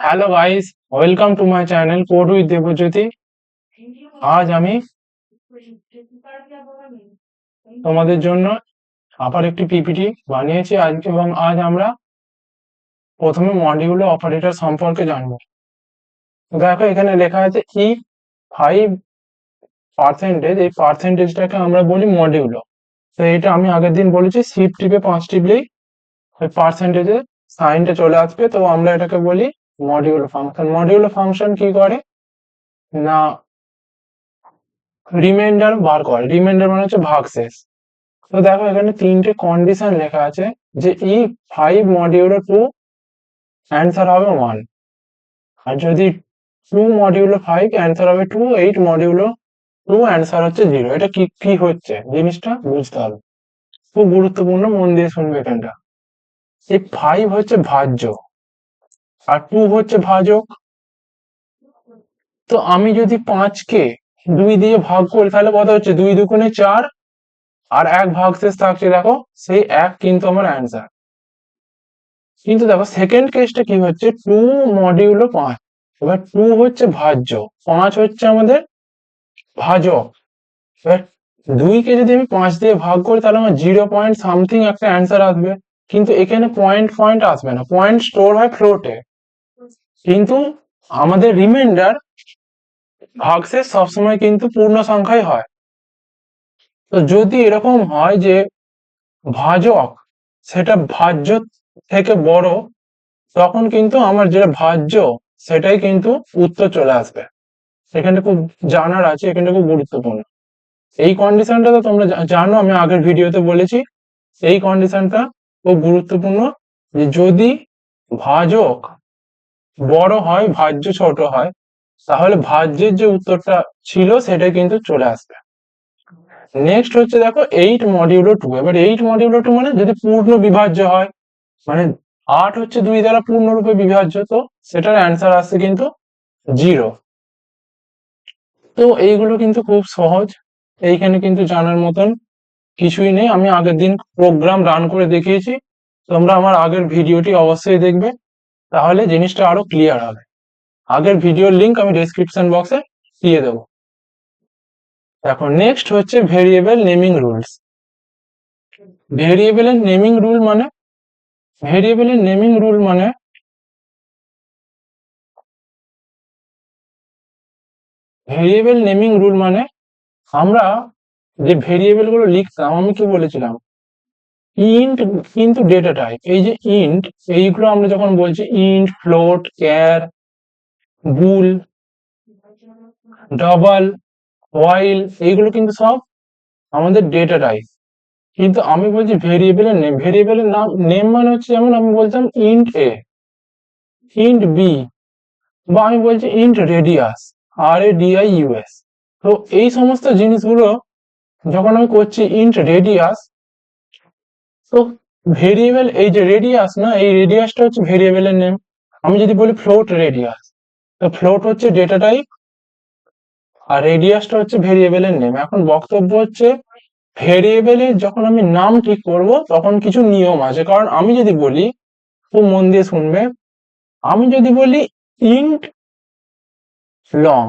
Hello guys, welcome to my channel code with Debjyoti. আজ আমি তোমাদের জন্য আবার একটি পিপিটি বানিয়েছি এবং আজ আমরা প্রথমে মডিউলার অপারেটর সম্পর্কে জানবো। তো দেখো এখানে লেখা আছে ই 5%। এই পার্সেন্টেজটাকে আমরা বলি মডিউলো। তো এটা আমি আগের দিন বলেছি, শিফট টিপে 5 টিপলেই ওই পার্সেন্টেজের সাইনটা চলে আসবে। তো আমরা এটাকে বলি মডিউলো ফাংশন। মডিউলো ফাংশন কি করে না, রিমাইন্ডার বার করে। রিমাইন্ডার মানে হচ্ছে ভাগশেষ। তো দেখো এখানে তিনটে কন্ডিশন লেখা আছে যে ই 5 মডিউলো 2 অ্যান্সার হবে 1, আর যদি 2 মডিউলো 5 অ্যান্সার হবে 2, 8 মডিউলো 2 অ্যান্সার হচ্ছে 0। এটা কি কি হচ্ছে জিনিসটা বুঝতে হবে, খুব গুরুত্বপূর্ণ, মন দিয়ে শুনবে এখানটা। এই 5 হচ্ছে ভাজ্য আর 2 হচ্ছে ভাজক। তো আমি যদি 5কে 2 দিয়ে ভাগ করি তাহলে কত হচ্ছে, 2 দুগুণে 4, আর এক ভাগশেষ থাকছে দেখো, সেই এক কিন্তু আমার অ্যান্সার। কিন্তু দেখো সেকেন্ড কেসটা কি হচ্ছে, 2 মডিউলো 5। এবার 2 হচ্ছে ভাজ্য, 5 হচ্ছে আমাদের ভাজক। এবার 2কে যদি আমি 5 দিয়ে ভাগ করি তাহলে আমার 0 পয়েন্ট সামথিং একটা অ্যান্সার আসবে। কিন্তু এখানে পয়েন্ট পয়েন্ট আসবে না, পয়েন্ট স্টোর হয় ফ্লোটে। কিন্তু আমাদের রিমাইন্ডার ভাগশেষ সবসময় কিন্তু পূর্ণ সংখ্যায় হয়। তো যদি এরকম হয় যে ভাজক সেটা ভাজ্য থেকে বড়, তখন কিন্তু আমার যেটা ভাজ্য সেটাই কিন্তু উত্তর চলে আসবে। এখানে খুব জানার আছে, এখানে খুব গুরুত্বপূর্ণ। এই কন্ডিশনটা তো তোমরা জানো, আমি আগের ভিডিওতে বলেছি। এই কন্ডিশনটা খুব গুরুত্বপূর্ণ যে যদি ভাজক বড় হয় ভাজ্য ছোট হয়, তাহলে ভাজ্যের যে উত্তরটা ছিল সেটাই কিন্তু চলে আসবে। নেক্সট হচ্ছে দেখো 8 মডিউলো 2। এবার 8 মডিউলো 2 মানে যদি পূর্ণ বিভাজ্য হয়, মানে 8 হচ্ছে 2 দ্বারা পূর্ণরূপে বিভাজ্য, তো সেটার অ্যান্সার আসছে কিন্তু 0। তো এইগুলো কিন্তু খুব সহজ, এইখানে কিন্তু জানার মতন কিছুই নেই। আমি আগের দিন প্রোগ্রাম রান করে দেখিয়েছি, তোমরা আমার আগের ভিডিওটি অবশ্যই দেখবে, তাহলে জিনিসটা আরো ক্লিয়ার হবে। আগের ভিডিওর লিংক আমি ডেসক্রিপশন বক্সে দিয়ে দেবো। এখন নেক্সট হচ্ছে ভেরিয়েবল নেমিং রুলস। ভেরিয়েবলের নেমিং রুল মানে ভেরিয়েবলের নেমিং রুল মানে ভেরিয়েবল নেমিং রুল মানে আমরা যে ভেরিয়েবল গুলো লিখতাম, আমি কি বলেছিলাম, ইন্ট কিন্তু ডেটা টাইপ। এই যে ইন্ট, এইগুলো আমরা যখন বলছি ইন্ট, ফ্লোট, ক্যার, বুল, ডাবল, হোয়াইল, এইগুলো কিন্তু সব আমাদের ডেটা টাইপ। কিন্তু আমি বলছি ভেরিয়েবলের নেম। ভেরিয়েবলের নাম নেম মানে হচ্ছে, যেমন আমি বলতাম ইন্ট এ, ইন্ট বি, বা আমি বলছি ইন্ট রেডিয়াস, RADIUS। তো এই সমস্ত জিনিসগুলো যখন আমি করছি ইন্ট রেডিয়াস, তো ভেরিয়েবল এই যে রেডিয়াস না, এই রেডিয়াসটা হচ্ছে ভেরিয়েবলের নেম। আমি যদি বলি ফ্লোট রেডিয়াস, তো ফ্লোট হচ্ছে ডেটা টাইপ আর রেডিয়াসটা হচ্ছে ভেরিয়েবলের নেম। এখন বক্তব্য হচ্ছে, ভেরিয়েবলের যখন আমি নাম ঠিক করব তখন কিছু নিয়ম আছে। কারণ আমি যদি বলি, খুব মন দিয়ে শুনবে, আমি যদি বলি ইন্ট লং,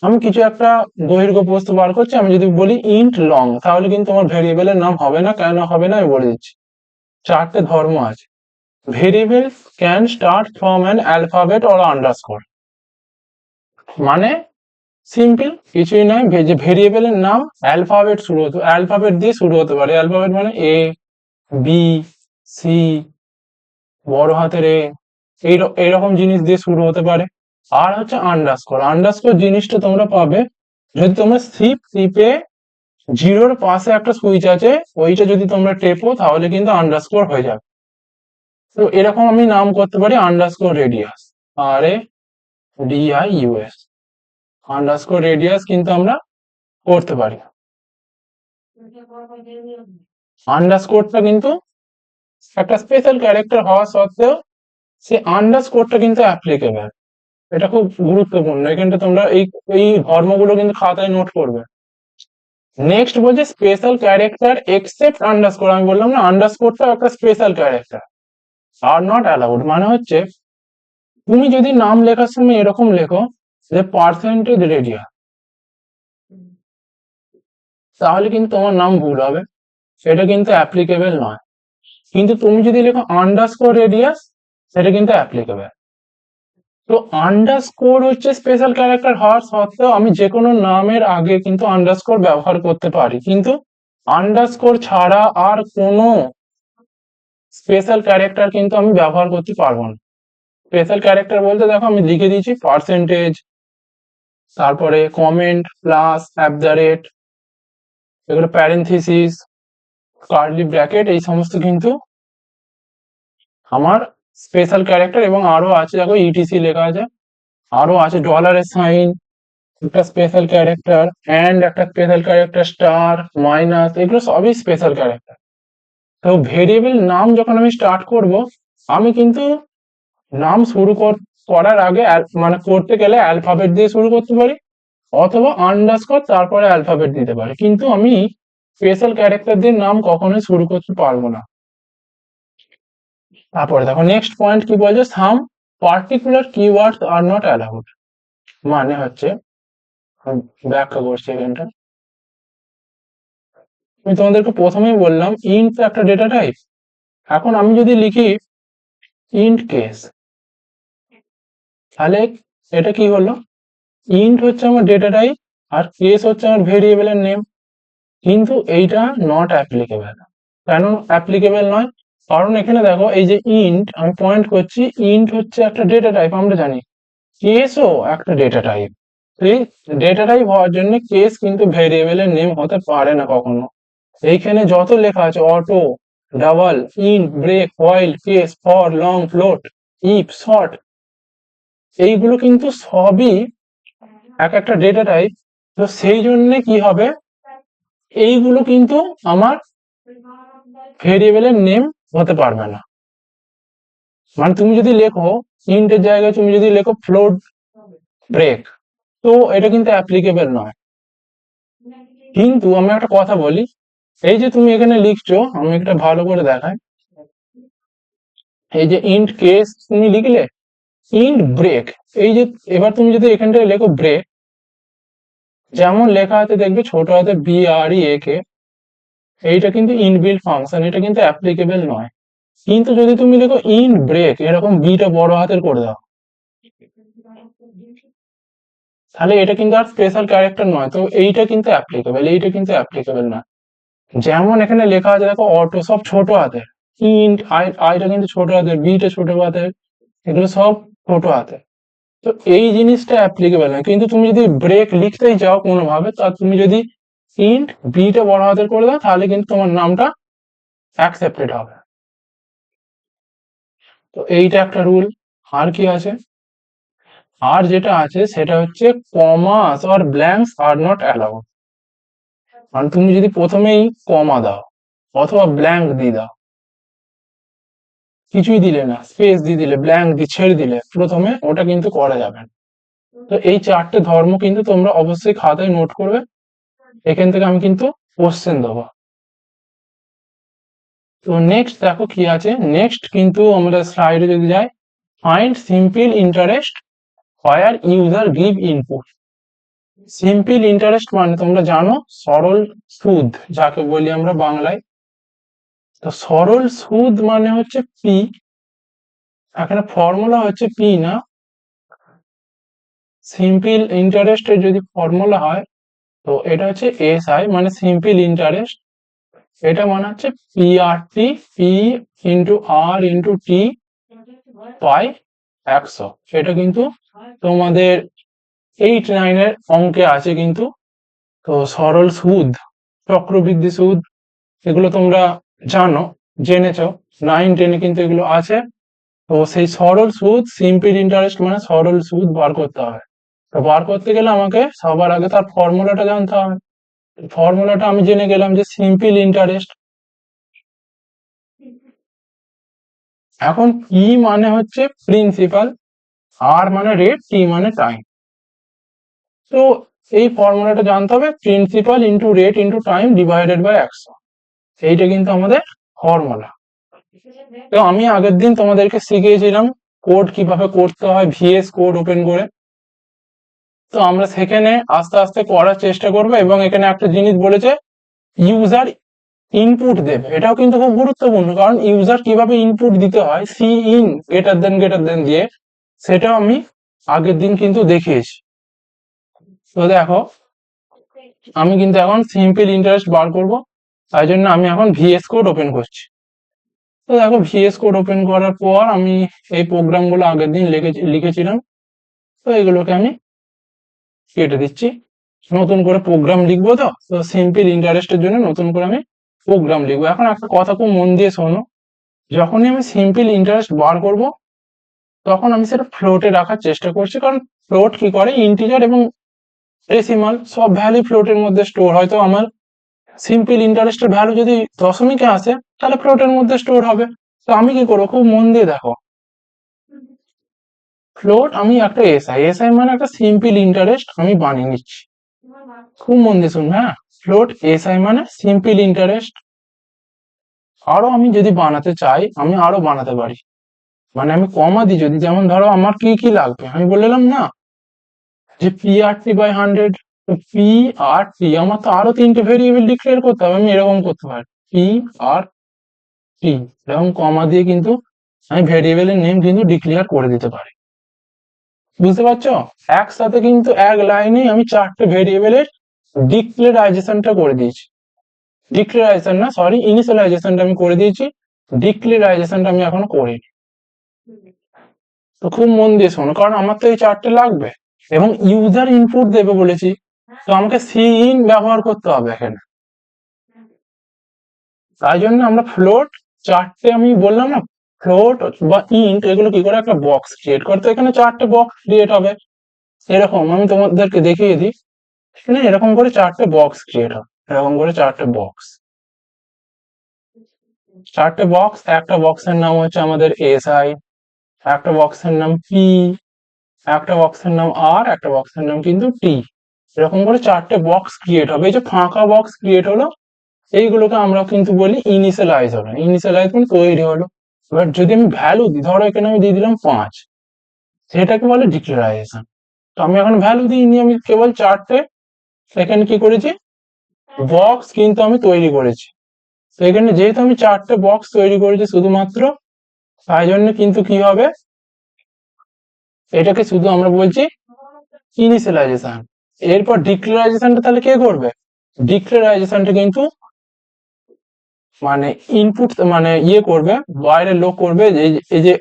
আমি কিছু একটা দৈর্ঘ্য প্রস্থ বার করছি, আমি যদি বলি ইন্ট লং, তাহলে কিন্তু আমার ভেরিয়েবলের নাম হবে না। কেন হবে না আমি বলে দিচ্ছি। চারটে ধর্ম আছে। Variable can start from an alphabet or underscore. মানে সিম্পল কিছুই নয়, যে ভেরিয়েবলের নাম অ্যালফাবেট দিয়ে শুরু হতে পারে। অ্যালফাবেট মানে A, B, C, বড় হাতের এ, এইরকম জিনিস দিয়ে শুরু হতে পারে। আর হচ্ছে আন্ডারস্কোর। আন্ডারস্কোর জিনিসটা তোমরা পাবে যদি তোমরা সিপে জিরোর পাশে একটা সুইচ আছে, ওইটা যদি তোমরা টেপো তাহলে কিন্তু আন্ডারস্কোর হয়ে যাবে। তো এরকম আমি নাম করতে পারি underscore radius, RADIUS। Underscore radius কিন্তু আমরা করতে পারি। আন্ডারস্কোরটা কিন্তু একটা স্পেশাল ক্যারেক্টার হওয়া সত্ত্বেও সে আন্ডারস্কোরটা কিন্তু অ্যাপ্লিকেবল। এটা খুব গুরুত্বপূর্ণ, এখানটা তোমরা এই এই ধর্মগুলো কিন্তু খাতায় নোট করবে। নেক্সট বলছে স্পেশাল ক্যারেক্টার এক্সেপ্ট আন্ডারস্কোর। আমি বললাম না, আন্ডারস্কোরটা একটা special character, R not allowed. মানে হচ্ছে তুমি যদি নাম লেখার সময় এরকম লেখো যে পার্সেন্টেজ রেডিয়াস, তাহলে কিন্তু তোমার নাম ভুল হবে, সেটা কিন্তু অ্যাপ্লিকেবল নয়। কিন্তু তুমি যদি লেখো আন্ডারস্কোর রেডিয়াস, সেটা কিন্তু অ্যাপ্লিকেবল। তো আন্ডারস্কোর হচ্ছে স্পেশাল ক্যারেক্টার হওয়ার সত্ত্বেও আমি যে কোনো নামের আগে কিন্তু আন্ডারস্কোর ব্যবহার করতে পারি, কিন্তু আন্ডারস্কোর ছাড়া আর কোনো স্পেশাল ক্যারেক্টার কিন্তু আমি ব্যবহার করতে পারবো না। স্পেশাল ক্যারেক্টার বলতে দেখো আমি লিখে দিয়েছি পার্সেন্টেজ, তারপরে comment, plus, at the rate, এগুলো প্যারেন্থিসিস, কার্লি ব্র্যাকেট, এই সমস্ত কিন্তু আমার স্পেশাল ক্যারেক্টার। এবং আরো আছে দেখো ইটিসি লেখা আছে, আরো আছে ডলারের সাইন একটা স্পেশাল ক্যারেক্টার, অ্যান্ড একটা স্পেশাল ক্যারেক্টার, স্টার, মাইনাস, এগুলো সবই স্পেশাল ক্যারেক্টার। তো ভেরিয়েবল নাম যখন আমি স্টার্ট করব, আমি কিন্তু নাম শুরু করার আগে মানে করতে গেলে অ্যালফাবেট দিয়ে শুরু করতে পারি, অথবা আন্ডারস্কোর তারপরে অ্যালফাবেট দিতে পারি, কিন্তু আমি স্পেশাল ক্যারেক্টার দিয়ে নাম কখনোই শুরু করতে পারবো না। তারপরে দেখো নেক্সট পয়েন্ট কি বলছে, সাম particular keywords R not allowed. মানে হচ্ছে, আমি ব্যাখ্যা করছি এখানটা। আমি তোমাদেরকে প্রথমেই বললাম ইন্ট তো একটা ডেটা টাইপ। এখন আমি যদি লিখি ইন্ট কেস, তাহলে এটা কি হলো, ইন্ট হচ্ছে আমার ডেটা টাইপ আর কেস হচ্ছে আমার ভেরিয়েবলের নেম, কিন্তু এইটা নট অ্যাপ্লিকেবল। কেন অ্যাপ্লিকেবল নয়? কারণ এখানে দেখো এই যে ইন্ট আমি পয়েন্ট করছি, ইন্ট হচ্ছে একটা ডেটা টাইপ, আমরা জানি কেসও একটা ডেটা টাইপ। এই ডেটা টাইপ হওয়ার জন্য কেস কিন্তু ভেরিয়েবলের নেম হতে পারে না কখনো। এইখানে যত লেখা আছে auto, double, int, break, while, case, for, long, float, if, short, এইগুলো কিন্তু সবই এক একটা ডেটা টাইপ। তো সেই জন্য কি হবে, এইগুলো কিন্তু আমার ভেরিয়েবলের নেম হতে পারবে না। মানে তুমি যদি লেখো ইন্টের জায়গায় তুমি যদি লেখো ফ্লোট ব্রেক, তো এটা কিন্তু অ্যাপ্লিকেবল নয়। কিন্তু আমি একটা কথা বলি, এই যে তুমি এখানে লিখছো, আমি একটা ভালো করে দেখাই, এই যে ইন্ট কেস তুমি লিখলে, ইন্ট ব্রেক, এই যে এবার তুমি যদি এখানটায় লেখো ব্রেক, যেমন লেখা আছে দেখবে ছোট হাতে BREAK, এইটা কিন্তু ইনবিল্ট ফাংশন, এটা কিন্তু অ্যাপ্লিকেবল নয়। কিন্তু যদি তুমি লেখো ইন্ট ব্রেক, এরকম বিটা বড় হাতের করে দাও, তাহলে এটা কিন্তু আর স্পেশাল ক্যারেক্টার নয়, তো এইটা কিন্তু অ্যাপ্লিকেবল, এইটা কিন্তু অ্যাপ্লিকেবল না। যেমন এখানে লেখা আছে দেখো অটো, সব ছোট হাতের, ইন্ট আইটা কিন্তু ছোট হাতের, বিটা ছোট হাতের, এগুলো সব ছোট হাতের। তো এই জিনিসটা অ্যাপ্লিকেবল না। কিন্তু তুমি যদি ব্রেক লিখতেই যাও কোনোভাবে, তা তুমি যদি ইন্ট বিটা বড় হাতের করে দাও, তাহলে কিন্তু তোমার নামটা অ্যাকসেপ্টেড হবে। তো এইটা একটা রুল। আর কি আছে, আর যেটা আছে সেটা হচ্ছে commas or blanks are not allowed. মানে তুমি যদি প্রথমেই কমা দাও অথবা ব্ল্যাঙ্ক দিয়ে দাও, কিছুই দিলে না, স্পেস দিয়ে দিলে, ব্ল্যাঙ্ক দিয়ে ছেড়ে দিলে প্রথমে, ওটা কিন্তু করা যাবে না। তো এই চারটে ধর্ম কিন্তু তোমরা অবশ্যই খাতায় নোট করবে, এখান থেকে আমি কিন্তু কোশ্চেন দেবো। তো নেক্সট দেখো কি আছে, নেক্সট কিন্তু আমরা স্লাইডে যদি যাই, find simple interest where user give input. Simple interest মানে তোমরা জানো সরল সুদ, যাকে বলি আমরা বাংলায়। তো সরল সুদ মানে হচ্ছে পি, এখানে ফর্মুলা হচ্ছে পি না, সিম্পল ইন্টারেস্টের যদি ফর্মুলা হয়, তো এটা হচ্ছে SI, মানে সিম্পল ইন্টারেস্ট। এটা মানে হচ্ছে PRT, P into R into T by 100। এটা কিন্তু তোমাদের 8-9 অঙ্কে আছে কিন্তু। তো সরল সুদ, চক্রবৃদ্ধি সুদ, এগুলো তোমরা জানো, জেনেছো, 9-10 কিন্তু এগুলো আছে। তো সেই সরল সুদ, সিম্পল ইন্টারেস্ট মানে সরল সুদ বার করতে হবে। তো বার করতে গেলে আমাকে সবার আগে তার ফর্মুলাটা জানতে হবে। ফর্মুলাটা আমি জেনে গেলাম যে সিম্পল ইন্টারেস্ট। এখন ই মানে হচ্ছে প্রিন্সিপাল, আর মানে রেট, টি মানে টাইম। তো এই ফর্মুলাটা জানতে হবে, principal into rate into time divided by 100, এইটা কিন্তু আমাদের ফর্মুলা। তো আমি আগের দিন তোমাদেরকে শিখিয়েছিলাম কোড কিভাবে করতে হয় ভিএস কোড ওপেন করে। তো আমরা সেখানে আস্তে আস্তে করার চেষ্টা করবো, এবং এখানে একটা জিনিস বলেছে ইউজার ইনপুট দেবে, এটাও কিন্তু খুব গুরুত্বপূর্ণ, কারণ ইউজার কিভাবে ইনপুট দিতে হয় সি ইন গ্রেটার দেন দিয়ে, সেটাও আমি আগের দিন কিন্তু দেখিয়েছি। তো দেখো আমি কিন্তু এখন সিম্পল ইন্টারেস্ট বার করব, তাই জন্য আমি এখন ভিএস কোড ওপেন করছি। তো দেখো ভিএস কোড ওপেন করার পর আমি এই প্রোগ্রামগুলো আগের দিন লিখেছিলাম, তো এগুলোকে আমি কেটে দিচ্ছি। নতুন করে প্রোগ্রাম লিখবো, তো তো সিম্পল ইন্টারেস্টের জন্য নতুন করে আমি প্রোগ্রাম লিখবো। এখন একটা কথা খুব মন দিয়ে শোনো, যখনই আমি সিম্পল ইন্টারেস্ট বার করব তখন আমি সেটা ফ্লোটে রাখার চেষ্টা করছি, কারণ ফ্লোট কি করে ইন্টিজার এবং ডেসিমাল সব ভ্যালু ফ্লোটের মধ্যে স্টোর হয়। তো আমার সিম্পল ইন্টারেস্টের ভ্যালু যদি দশমিকে আসে তাহলে ফ্লোটের মধ্যে স্টোর হবে। তো আমি কি করবো, খুব মন দিয়ে দেখো, ফ্লোট আমি একটা এসআই মানে একটা সিম্পল ইন্টারেস্ট আমি বানিয়ে নিচ্ছি। খুব মন দিয়ে শুনবে, হ্যাঁ, ফ্লোট এসআই মানে সিম্পল ইন্টারেস্ট। আরো আমি যদি বানাতে চাই আমি আরো বানাতে পারি, মানে আমি কমা দিই যদি, যেমন ধরো আমার কি কি লাগবে আমি বললাম না যে PRT/100, PRT আমার তো আরো তিনটে ভেরিয়েবল ডিক্লেয়ার করতে হবে, আমি এরকম করতে পারি PRT, এরকম কমা দিয়ে কিন্তু আমি ভেরিয়েবলের নেম কিন্তু ডিক্লেয়ার করে দিতে পারি। বুঝতে পারছো, একসাথে কিন্তু এক লাইনে আমি চারটে ভেরিয়েবলের ডিক্লেরাইজেশনটা করে দিয়েছি। ডিক্লেরাইজেশন না, সরি, ইনিশিয়ালাইজেশনটা আমি করে দিয়েছি, ডিক্লেরাইজেশনটা আমি এখনো করিনি। তো খুব মন দিয়ে শোনো, কারণ আমার তো এই চারটে লাগবে, এবং ইউজার ইনপুট দেবে বলেছি, তো আমাকে সি ইন ব্যবহার করতে হবে এখানে। তাই জন্য আমরা ফ্লোট চারটে, আমি বললাম না ফ্লোট বা ইন্ট এগুলো কি করে একটা বক্স ক্রিয়েট করতে, এখানে চারটে বক্স ক্রিয়েট হবে। এরকম আমি তোমাদেরকে দেখিয়ে দিই, এখানে এরকম করে চারটে বক্স ক্রিয়েট হবে, এরকম করে চারটে বক্স, একটা বক্সের নাম হচ্ছে আমাদের এসআই, একটা বক্সের নাম পি, একটা বক্সের নাম আর, একটা বক্সের নাম কিন্তু টি। এরকম করে চারটে বক্স ক্রিয়েট হবে। এই যে ফাঁকা বক্স ক্রিয়েট হলো, এইগুলোকে আমরা কিন্তু বলি ইনিশিয়ালাইজ হলো, ইনিশিয়ালাইজ মানে তৈরি হলো। এবার যদি আমি ভ্যালু দিই, ধরো এখানে আমি দিয়ে দিলাম 5, সেটাকে বলে ডিক্লারাইজেশন। তো আমি এখন ভ্যালু দিইনি, আমি কেবল চারটে এখানে কি করেছি বক্স কিন্তু আমি তৈরি করেছি। তো এখানে যেহেতু আমি চারটে বক্স তৈরি করেছি শুধুমাত্র, তাই জন্য কিন্তু কি হবে, এটাকে শুধু আমরা বলছি ইনিশিয়ালাইজেশন। এরপর ডিক্লারাইজেশনটা তাহলে কে করবে, ডিক্লারাইজেশনটা কিন্তু মানে ইনপুট মানে ইয়ে করবে, বাইরের লোক করবে, এই যে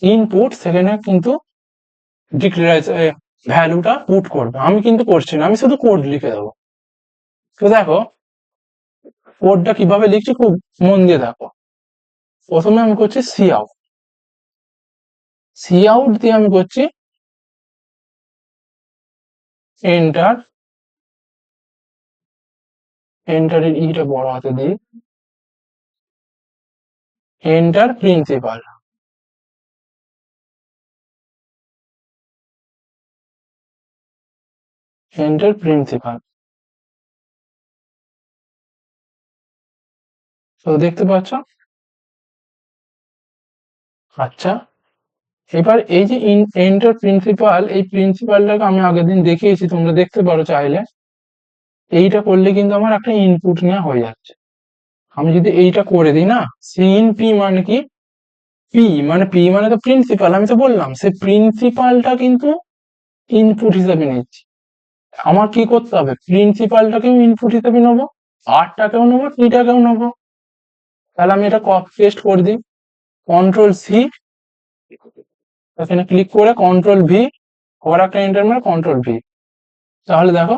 ইনপুট সেখানে কিন্তু ডিক্লারাইজ ভ্যালুটা পুট করবে। আমি কিন্তু করছি না, আমি শুধু কোড লিখে দেবো। তো দেখো কোডটা কিভাবে লিখছি খুব মন দিয়ে দেখো। প্রথমে আমি করছি সি আউট, সি আউট দিয়ে আমি করছি এন্টার, এন্টারের ইটা বড় হাতে দিই, এন্টার প্রিন্সিপাল। এন্টার প্রিন্সিপাল, তো দেখতে পাচ্ছ। আচ্ছা, এবার এই যে এন্টার প্রিন্সিপাল, এই প্রিন্সিপালটাকে আমি আগের দিন দেখিয়েছি, তোমরা দেখতে পারো চাইলে। এইটা করলে কিন্তু আমার একটা ইনপুট নেওয়া হয়ে যাচ্ছে। আমি যদি এইটা করে দিই না, সিন পি মানে কি, পি মানে তো প্রিন্সিপাল, আমি তো বললাম সে প্রিন্সিপালটা কিন্তু ইনপুট হিসেবে নিচ্ছি। আমার কি করতে হবে, প্রিন্সিপালটাকেও ইনপুট হিসেবে নেবো, আরটাকেও নেবো, টিটাকেও নেবো। তাহলে আমি এটা কপি পেস্ট করে দিই, কন্ট্রোল সি, এখানে ক্লিক করে কন্ট্রোল ভি, আবার একটা এন্টার মানে কন্ট্রোল ভি। তাহলে দেখো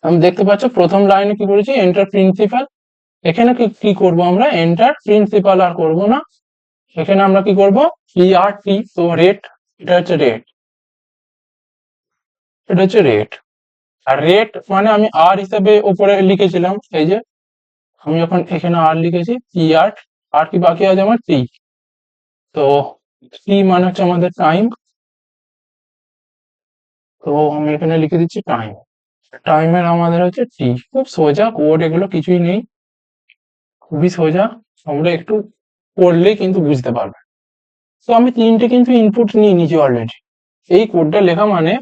আমি দেখতে পাচ্ছ প্রথম লাইনে কি করেছি, এন্টার প্রিন্সিপাল। এখানে কি করব, আমরা এন্টার প্রিন্সিপাল আর করব না, এখানে আমরা কি করব PRT, তো রেট, এটা হচ্ছে রেট, এটা হচ্ছে রেট। আর রেট মানে আমি আর হিসাবে উপরে লিখেছিলাম, এই যে আমি যখন এখানে আর লিখেছি PR, আর কি বাকি আছে আমার টি। তো টি মানে হচ্ছে আমাদের টাইম, তো আমি এখানে লিখে দিচ্ছি টাইম, টাইমের আমাদের হচ্ছে টি। খুব সোজা কোড, এগুলো কিছুই নেই, খুবই সোজা, আমরা একটু পড়লেই কিন্তু বুঝতে পারবে। তো আমি তিনটে কিন্তু ইনপুট নিয়ে নিয়েছি অলরেডি। এই কোডটা লেখা মানে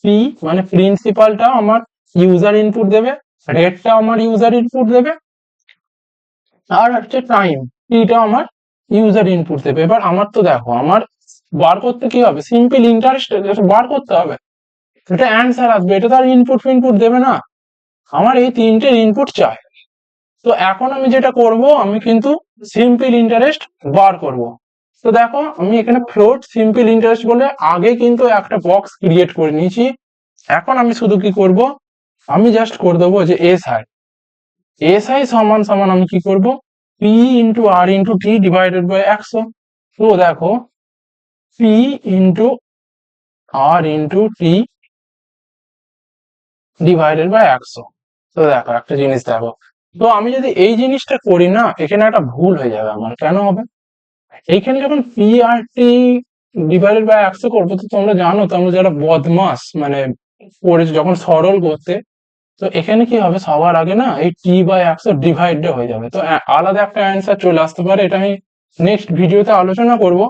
পি মানে প্রিন্সিপালটা আমার ইউজার ইনপুট দেবে, রেটটা আমার ইউজার ইনপুট দেবে, আর হচ্ছে টাইম টিটা আমার ইউজার ইনপুট দেবে। এবার আমার তো দেখো আমার বার করতে কি হবে, সিম্পল ইন্টারেস্ট বার করতে হবে, এটা অ্যান্সার আসবে, এটা তো আর ইনপুট ফিনপুট দেবে না, আমার এই তিনটে ইনপুট চাই। তো এখন আমি যেটা করব, আমি কিন্তু সিম্পল ইন্টারেস্ট বার করব। তো দেখো আমি এখানে ফ্লোট সিম্পল ইন্টারেস্ট বলে আগে কিন্তু একটা বক্স ক্রিয়েট করে নিয়েছি। এখন আমি শুধু কি করব, আমি জাস্ট করে দেবো যে এসআই সমান সমান আমি কি করব, P into R into T divided by 100। তো দেখো P into R into T divided by 100। তো দেখো একটা জিনিস দেখো, তো আমি যদি এই জিনিসটা করি না, এখানে একটা ভুল হয়ে যাবে আমার। কেন হবে, এইখানে যখন P R T divided by 100 করবো, তো তোমরা জানো, তোমরা যারা বদমাস মানে করেছো যখন সরল করতে, তো এখানে কি হবে, সবার আগে না এই টি বাই 100 ডিভাইড হয়ে যাবে, তো আলাদা একটা অ্যান্সার চলে আসতে পারে। এটা আমি নেক্সট ভিডিওতে আলোচনা করব।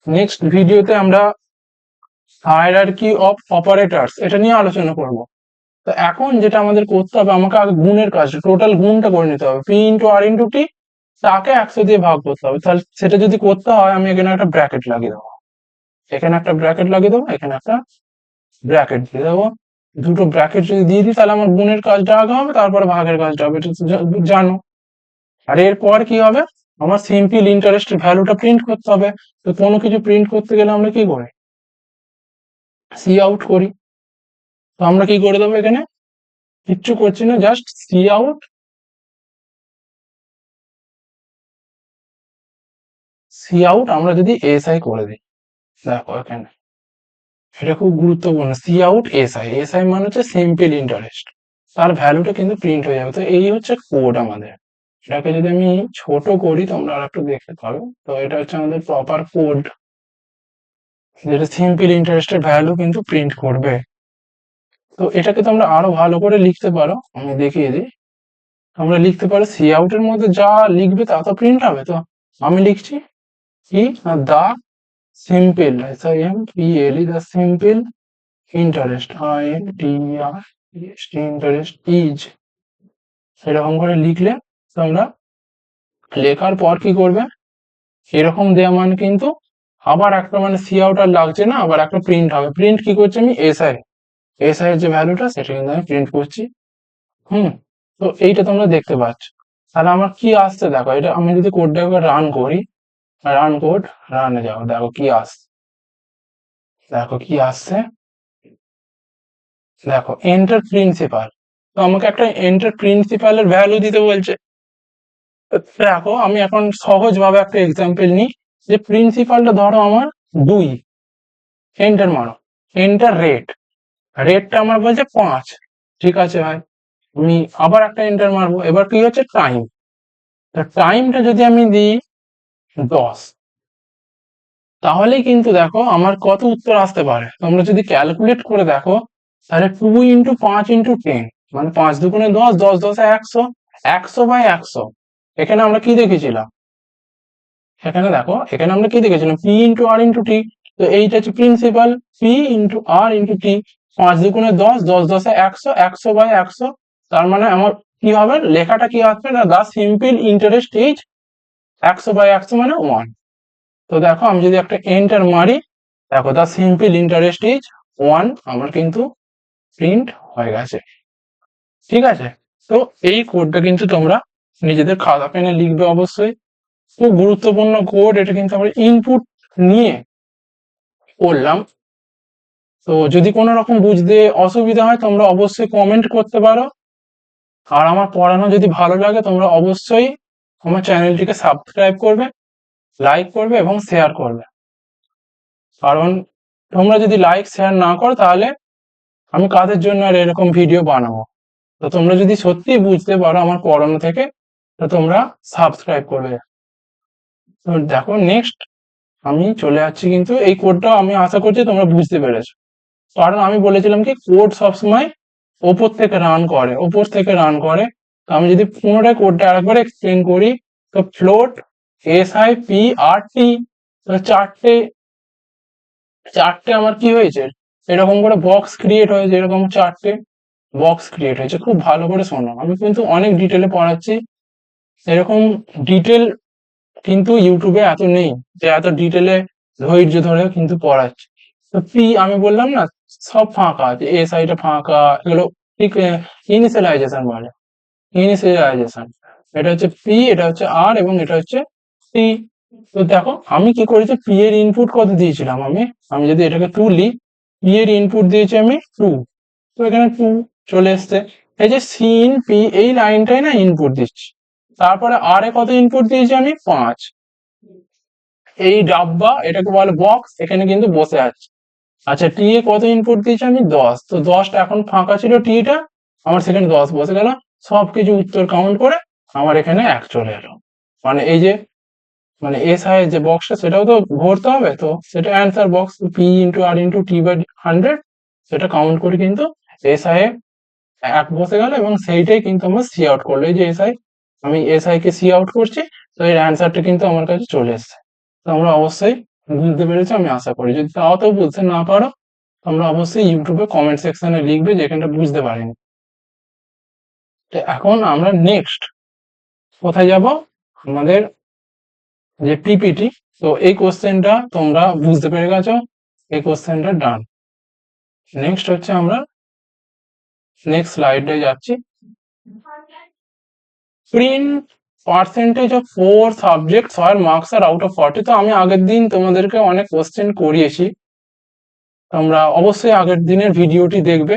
নেক্সট ভিডিওতে আমরা হায়ারার্কি অফ অপারেটরস এটা নিয়ে আলোচনা করব। তো এখন যেটা আমাদের করতে হবে, আমাকে আগে গুণের কাজ, টোটাল গুণটা করে নিতে হবে, পি ইন্টু আর ইন্টু টি, তাকে 100 দিয়ে ভাগ করতে হবে। তাহলে সেটা যদি করতে হয়, আমি এখানে একটা ব্র্যাকেট লাগিয়ে দেবো, এখানে একটা ব্র্যাকেট লাগিয়ে দেবো, এখানে একটা ব্র্যাকেট দিয়ে দেবো। দুটো ব্র্যাকেট যদি দিয়ে দিই, তাহলে আমার গুণের কাজটা আগে হবে, তারপরে ভাগের কাজটা হবে, এটা তো জানো। আর এরপর কি হবে, আমার সিম্পল ইন্টারেস্টের ভ্যালুটা প্রিন্ট করতে হবে। তো কোনো কিছু প্রিন্ট করতে গেলে আমরা কি করি, সি আউট করি। তো আমরা কি করে দেবো, এখানে কিচ্ছু করছি না, just see out, see out আমরা যদি এসআই করে দিই, দেখো এখানে এটা খুব গুরুত্বপূর্ণ, সি আউট এসআই, এসআই মানে হচ্ছে সিম্পল ইন্টারেস্ট, তার ভ্যালুটা কিন্তু প্রিন্ট হয়ে যাবে। তো এই হচ্ছে কোড আমাদের। এটাকে যদি আমি ছোট করি, তোমরা আর একটু দেখতে পাবে, তো এটা হচ্ছে আমাদের প্রপার কোড, যেটা সিম্পল ইন্টারেস্টের ভ্যালু কিন্তু প্রিন্ট করবে। তো এটাকে তোমরা আরো ভালো করে লিখতে পারো, আমি দেখিয়ে দিই। তোমরা লিখতে পারো সি আউট এর মধ্যে যা লিখবে তা তো প্রিন্ট হবে। তো আমি লিখছি কি, the simple, S I M P L E, the simple interest, I N T R interest is, এরকম করে লিখলে তোমরা, লেখার পর কি করবে, এরকম দেওয়া মানে কিন্তু আবার একটা মানে সি আউট আর লাগছে না, আবার একটা প্রিন্ট হবে। প্রিন্ট কি করছি আমি, এসআই, এসআই এর যে ভ্যালুটা সেটা কিন্তু আমি প্রিন্ট করছি। হুম, তো এইটা তোমরা দেখতে পাচ্ছ। তাহলে আমার কি আসছে দেখো, এটা আমি যদি কোডটাকে রান করি, রান কোড, রানে যাও, দেখো কি আসছে, দেখো কি আসছে, দেখো এন্টার প্রিন্সিপাল। তো আমাকে একটা এন্টার প্রিন্সিপালের ভ্যালু দিতে বলছে। দেখো আমি এখন সহজ ভাবে একটা এক্সাম্পল নিই, যে প্রিন্সিপালটা ধরো আমার 2, এন্টার মারো, এন্টার রেট, রেটটা আমার বলছে 5, ঠিক আছে ভাই, আমি আবার একটা এন্টার মারবো। এবার কি হচ্ছে টাইম, তা টাইমটা যদি আমি দিই 10, তাহলেই কিন্তু দেখো আমার কত উত্তর আসতে পারে। তোমরা যদি ক্যালকুলেট করে দেখো, তাহলে 2 ইন্টু 5 ইন্টু 10, মানে 5 দুগুণে 10, 10 10 100, 100 বাই 100। এখানে আমরা কি দেখেছিলাম, এখানে দেখো এখানে আমরা কি দেখেছিলাম, পি ইন্টু আর ইন্টু টি। তো এইটা হচ্ছে principal, P into R into টি, 5 দুগুণে 10, 10 10 100, 100 বাই 100। তার মানে আমার কি হবে, লেখাটা কি আসবে না, দা সিম্পল ইন্টারেস্ট ইজ 100 বাই 100 মানে 1। তো দেখো আমি যদি একটা এন্টার মারি, দেখো দা সিম্পল ইন্টারেস্ট ইজ 1 আমার কিন্তু প্রিন্ট হয়ে গেছে। ঠিক আছে, তো এই কোডটা কিন্তু তোমরা নিজেদের খাতা পেনে লিখবে অবশ্যই, খুব গুরুত্বপূর্ণ কোড এটা, কিন্তু আমরা ইনপুট নিয়ে করলাম। তো যদি কোনো রকম বুঝতে অসুবিধা হয়, তোমরা অবশ্যই কমেন্ট করতে পারো। আর আমার পড়ানো যদি ভালো লাগে, তোমরা অবশ্যই আমার চ্যানেলটিকে সাবস্ক্রাইব করবে, লাইক করবে এবং শেয়ার করবে। কারণ তোমরা যদি লাইক শেয়ার না করো, তাহলে আমি কাদের জন্য আর এরকম ভিডিও বানাবো। তো তোমরা যদি সত্যি বুঝতে পারো আমার পড়ানো থেকে, তো তোমরা সাবস্ক্রাইব করবে। তো দেখো নেক্সট আমি চলে যাচ্ছি, কিন্তু এই কোডটা আমি আশা করছি তোমরা বুঝতে পেরেছো। কারণ আমি বলেছিলাম কি, কোড সবসময় ওপর থেকে রান করে, ওপর থেকে রান করে। তো আমি যদি পুনরায় কোডটা আরেকবার এক্সপ্লেন করি, তো float S I P R টি, তো চারটে চারটে আমার কি হয়েছে, এরকম করে বক্স ক্রিয়েট হয়েছে, এরকম চারটে বক্স ক্রিয়েট হয়েছে। খুব ভালো করে শোনো, আমি কিন্তু অনেক ডিটেলে পড়াচ্ছি, এরকম ডিটেল কিন্তু ইউটিউবে এত নেই যে এত ডিটেলে ধৈর্য ধরে কিন্তু পড়াচ্ছে। তো পি আমি বললাম না, সব ফাঁকা আছে, এ সাইডে ফাঁকা, এগুলো ঠিক ইনিশিয়ালাইজেশন বলে, ইনিশিয়ালাইজেশন। এটা হচ্ছে পি, এটা হচ্ছে আর, এবং এটা হচ্ছে সি। তো দেখো আমি কি করেছি, পি এর ইনপুট কত দিয়েছিলাম আমি, আমি যদি এটাকে তুলি, পি এর ইনপুট দিয়েছি আমি 2, তো এখানে 2 চলে এসছে। এই যে সি ইন পি এই লাইনটাই না ইনপুট দিচ্ছি, তারপরে আর এ কত ইনপুট দিয়েছি আমি 5। এই ডাব্বা এটাকে বলে বক্স, এখানে কিন্তু বসে আছে। আচ্ছা টি এ কত ইনপুট দিয়েছি আমি 10, তো 10টা এখন ফাঁকা ছিল টিটা, আমার সেখানে 10 বসে গেল। সবকিছু উত্তর কাউন্ট করে আমার এখানে 1 চলে এলো। মানে এই যে মানে এস আই যে বক্সটা সেটাও তো ভরতে হবে, তো সেটা answer box P into R into T by 100, সেটা কাউন্ট করে কিন্তু এস আই 1 বসে গেল, এবং সেইটাই কিন্তু আমার সি আউট করলো। এই যে এস আই, আমি এস আই কে সি আউট করছি, তো এর অ্যান্সারটা কিন্তু আমার কাছে চলে এসছে। তো আমরা অবশ্যই বুঝতে পেরেছি আমি আশা করি। যদি তাও তো বুঝতে না পারো, তোমরা অবশ্যই ইউটিউবে কমেন্ট সেকশনে লিখবে যে এখানটা বুঝতে পারিনি। তো এখন আমরা নেক্সট কোথায় যাব, আমাদের যে পিপিটি। তো এই কোশ্চেনটা তোমরা বুঝতে পেরে গেছো, এই কোশ্চেনটা ডান। নেক্সট হচ্ছে আমরা নেক্সট স্লাইডে যাচ্ছি। Print percentage of 4 subjects where marks are out of 40। তো আমি আগের দিন তোমাদেরকে অনেক কোশ্চেন করিয়েছি, তোমরা অবশ্যই আগের দিনের ভিডিওটি দেখবে।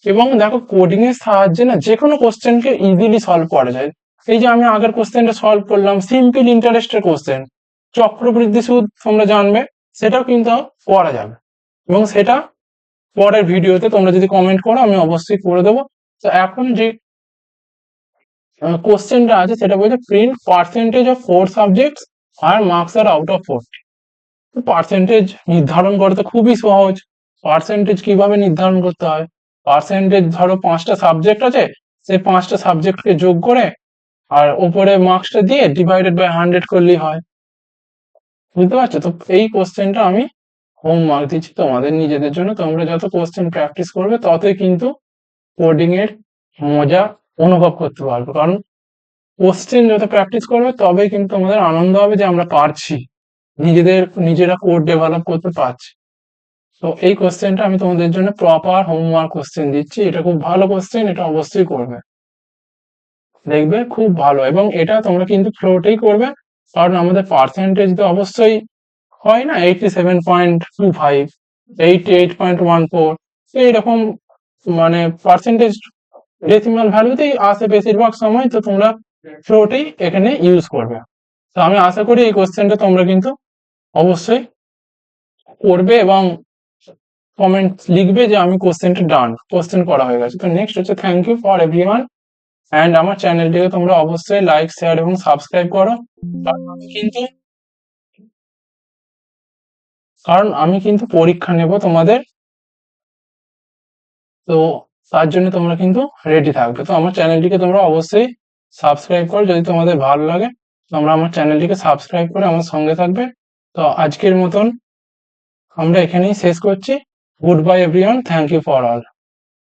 এবং দেখো কোডিং এর সাহায্যে না যে কোনো কোশ্চেনকে ইজিলি সলভ করা যায়। এই যে আমি আগের কোশ্চেনটা সলভ করলাম, সিম্পল ইন্টারেস্টের কোশ্চেন, চক্রবৃদ্ধি সুদ তোমরা জানবে, সেটাও কিন্তু করা যাবে। এবং সেটা পরের ভিডিওতে তোমরা যদি কমেন্ট করো আমি অবশ্যই করে দেবো। তো এখন যে কোশ্চেনটা আছে সেটা বলছে প্রিন্ট পার্সেন্টেজ অফ 4 সাবজেক্টস আর মার্কস আর আউট অফ 40। পার্সেন্টেজ নির্ধারণ করা তো খুবই সহজ। পার্সেন্টেজ কিভাবে নির্ধারণ করতে হয়, পার্সেন্টেজ ধরো 5টা সাবজেক্ট আছে, সেই 5টা সাবজেক্টকে যোগ করে আর উপরে মার্কসটা দিয়ে ডিভাইডেড বাই 100 করলেই হয়। বুঝতে পারছো? তো এই কোশ্চেনটা আমি হোমওয়ার্ক দিচ্ছি তোমাদের নিজেদের জন্য, তোমরা যত কোশ্চেন প্র্যাকটিস করবে ততই কিন্তু কোডিং এর মজা অনুভব করতে পারবে। কারণ কোশ্চেন যত প্র্যাকটিস করবে তবেই কিন্তু তোমাদের আনন্দ হবে যে আমরা পারছি, নিজেরা কোড ডেভেলপ করতে পারছি। তো এই কোশ্চেনটা আমি তোমাদের জন্য প্রপার হোমওয়ার্ক কোশ্চেন দিচ্ছি, এটা খুব ভালো কোশ্চেন, এটা অবশ্যই করবে, দেখবে খুব ভালো। এবং এটা তোমরা কিন্তু ফ্লোটেই করবে, কারণ আমাদের পার্সেন্টেজ তো অবশ্যই হয় না 87.25, 88.14, এইরকম মানে পার্সেন্টেজ ডেসিমাল ভ্যালুতেই আসে বেশিরভাগ সময়। তো তোমরা ফ্লোটেই এখানে ইউজ করবে। তো আমি আশা করি এই কোশ্চেনটা তোমরা কিন্তু অবশ্যই করবে এবং কমেন্ট লিখবে যে আমি কোশ্চেনটা ডান, কোশ্চেন করা হয়ে গেছে। তো নেক্সট হচ্ছে thank you for everyone, and আমার চ্যানেলটিকে তোমরা অবশ্যই লাইক শেয়ার এবং সাবস্ক্রাইব করো। কারণ আমি কিন্তু পরীক্ষা নেব তোমাদের, তো তার জন্য তোমরা কিন্তু রেডি থাকবে। তো আমার চ্যানেলটিকে তোমরা অবশ্যই সাবস্ক্রাইব করো, যদি তোমাদের ভালো লাগে তোমরা আমার চ্যানেলটিকে সাবস্ক্রাইব করে আমার সঙ্গে থাকবে। তো আজকের মতন আমরা এখানেই শেষ করছি। Good bye everyone, thank you for all.